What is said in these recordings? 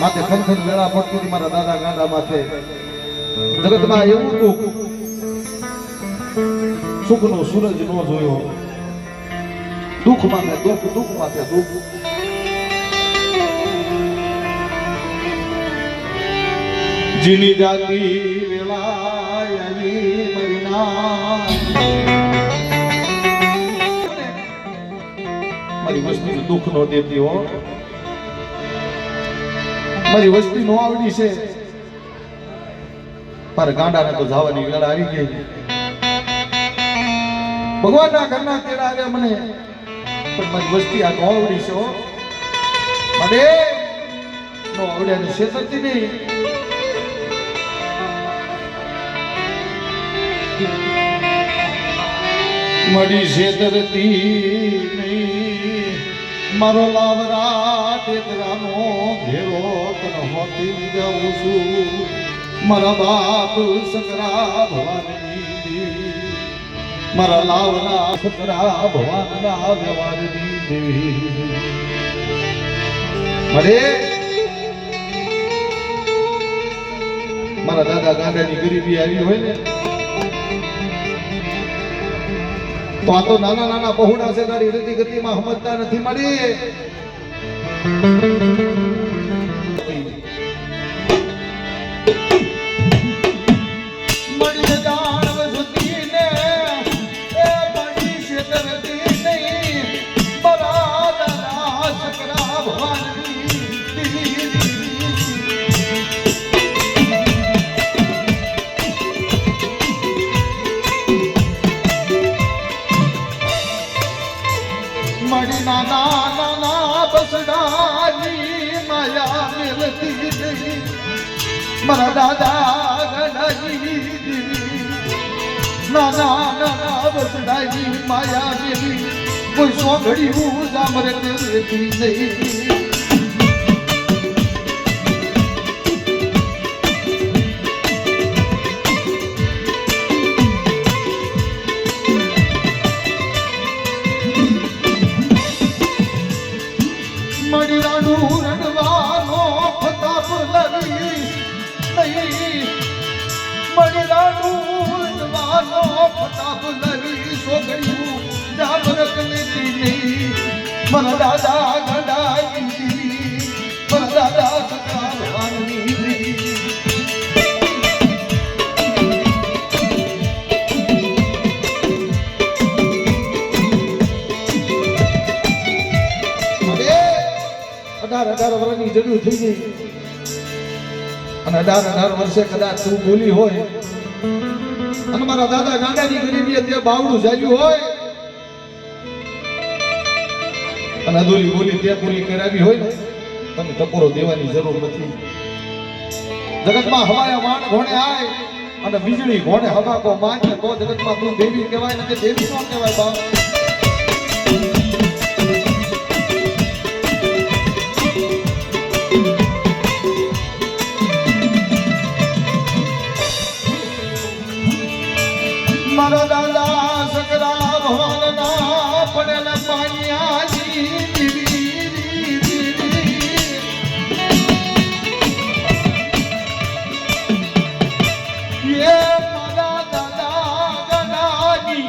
માથે ખનખન વેળા પડતી હતી મારા દાદા ગાંડા માથે. જગતમાં એવું દુઃખ સુખનો સૂરજ નો જોયો. દુઃખ માથે દુઃખ, દુઃખ માથે દુઃખ. જીની જાતિ વેળા આવી મહિના મારી વસ્તી દુઃખ નો દેતી હો. મારી વસ્તી નો આવડી છે પર ગાંડાને તો જવાની વેળા આવી ગઈ. ભગવાનના ઘરના તેડા આવ્યા મને, પણ મારી વસ્તી આ નો આવડી છે હો. મને નો આવડ્યા ને શેતરતી નહીં. મળી શેતરતી નહીં મારો લાવરા તેતરાનો ઘેરો તન હોતી જાઉં છું. મારા બાપ સકરા ભવાની, મારા લાવરા સકરા ભવાનના વ્યવહારની દેવી. મરે મારા દાદા ગાંડાની ગરીબી આવી હોય ને તો આ તો નાના નાના બહુડા છે. તારી રીતિ ગતિમાં સમજતા નથી. મળી મળી જાણ વસતી ને એ મળી શેતરતી નહીં મારા દાદા સકરા ભવાની. મળી નાના નાના બસડાની માયા મેલતી નહીં મારા દાદા ગણાની. નાના નાના બસડાની માયા મેલી કોઈ સો ઘડી હું જામરે રહેતી નહીં. મળી રાણું રણવાનો પ્રતાપ લવી નહીં. મળી રાણું રણવાનો પ્રતાપ લવી સોગડ્યું જામરક લેતી નહીં મારા દાદા ગંડાઈ મારા દાદા સકરા ભવાની. અઢાર વર્ષની જરૂર થઈ ગઈ અને 18 વર્ષે કદાચ તું બોલી હોય અને મારા દાદા ગાંડાની ગરીબી તે બાવડું ચાલ્યું હોય અને અધૂરી બોલી તે બોલી કરાવી હોય ને તમે ટકોરો દેવાની જરૂર નથી. જગતમાં હવાય વાણ ઘોડે આય અને વીજળી ઘોડે હવાકો માંગે તો જગતમાં તું દેવી કહેવાય ને દેવી ન કહેવાય. બાપ મારા દાદા સકરા ભવાનના પડેલા પાણિયાની એ મારા દાદા ગણાની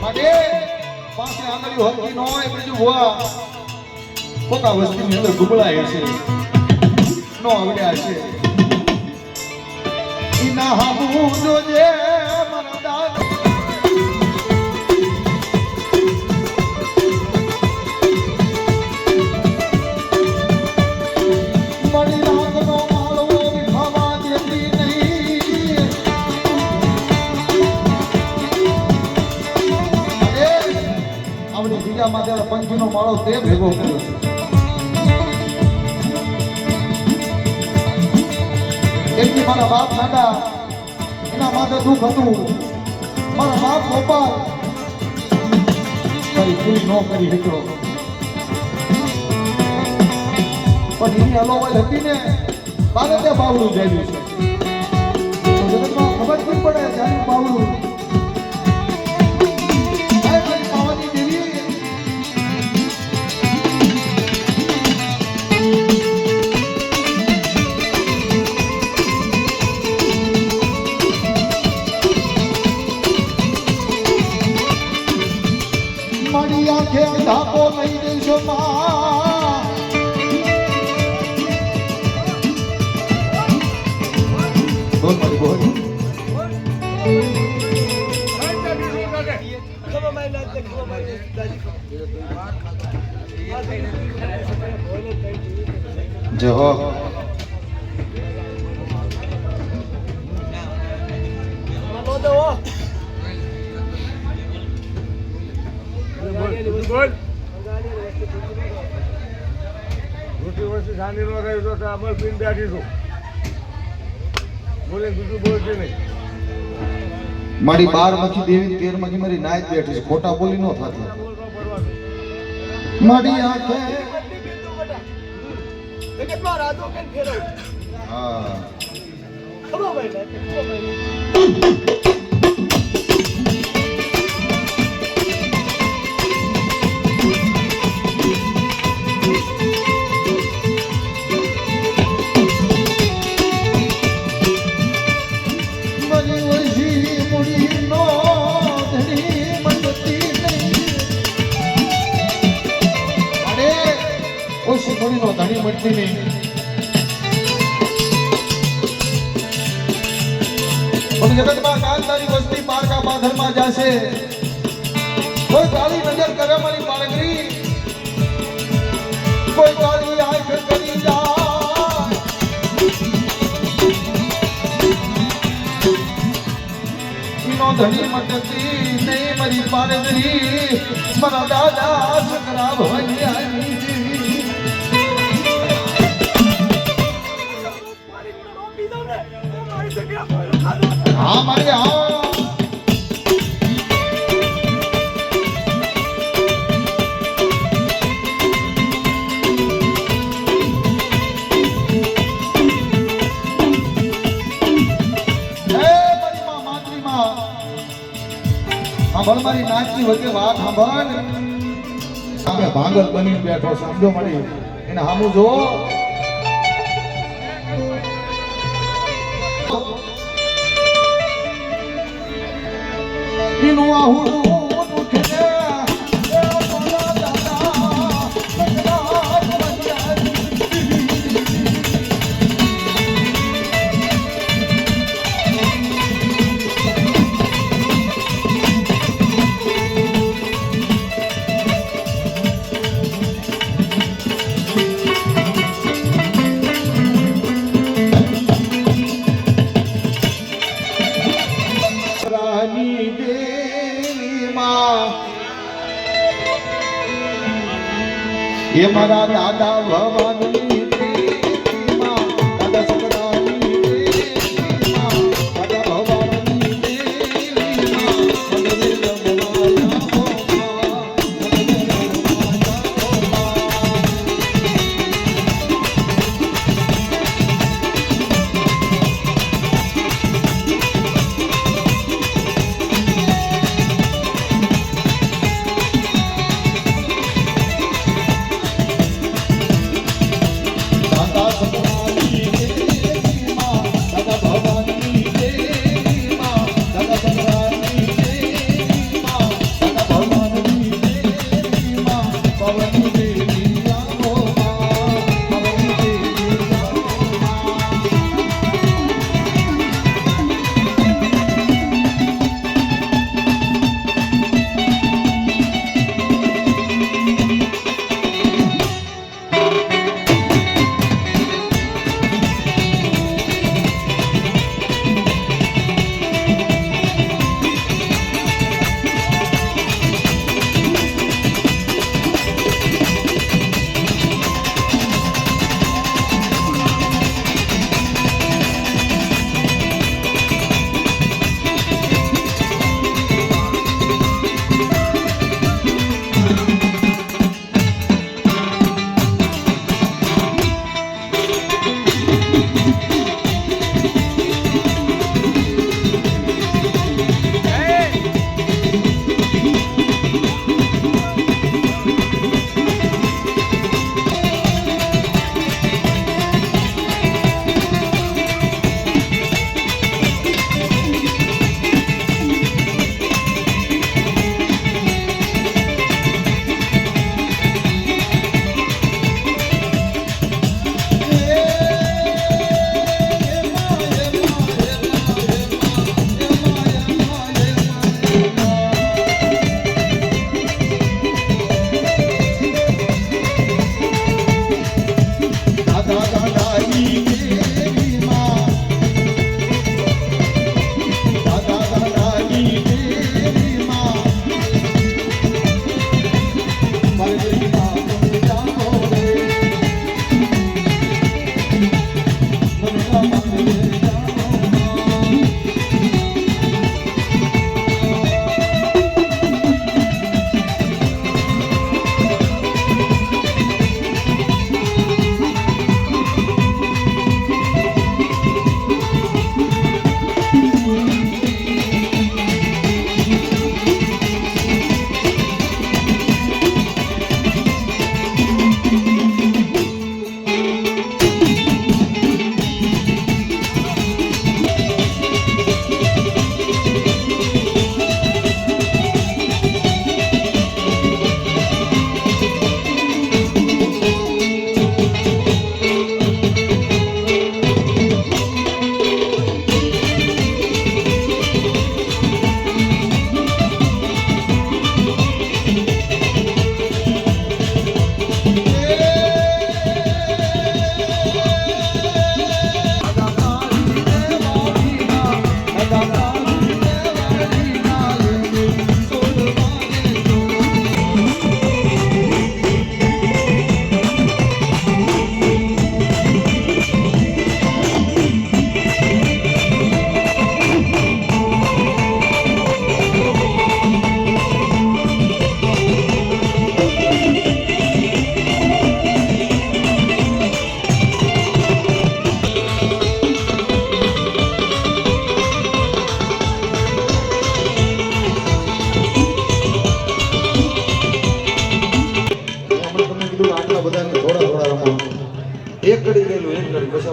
માટે પાસે આંગળીઓ હલકી ન હોય બીજું ભુવા પોતા વસ્તીની અંદર ગુબળાય છે નો આવડ્યા છે. ઇના હામુ જોજે મારા દાદા મળી રાતનો માળો વિખાવા દેતી નહીં. આવડી જગ્યામાં ત્યારે પંખીનો માળો તે ભેગો કર્યો છે. એમની મારા બાપ દાદા એના માથે દુઃખ હતું. મારા બાપ ગોપાલ મારી પૂરી ન કરી શક્યો પણ એની અલોવલ હતી ને તારે તે બાવળું જાયું છે. જગતમાં ખબર નહીં પડે જાયું બાવળું કહી દઈશો માં બોલ મારી બોલ જો મારી 12 દેવી 13 મારી નાયત બેઠી છે ખોટા બોલી નો થતી મારી આંખે હા ધણી મળતી નહીં પણ જગતમાં કાંતારી વસ્તી પારકા પાથરમાં જાશે કોઈ કાળી નજર કરે મારી પાળગરી કોઈ કાળી આંખ કરી જાય ઈનો ધણી મળતી નહીં મારી પાળગરી મારા દાદા સકરા ભવાની આવી हाँ मारे हाँ મારી નાચની વચ્ચે વાત સાંભળ સામે ભાંગલ બની બેઠો સમજો મારી એને સામું જો નું આહું ये मारा दादा भवानी दादा सकरानी दादा भवानी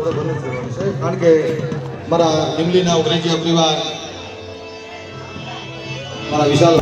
તો ભલે જ જવાનું છે કારણ કે મારા લીમલીના ઉગરેજીયા પરિવાર મારા વિશાલ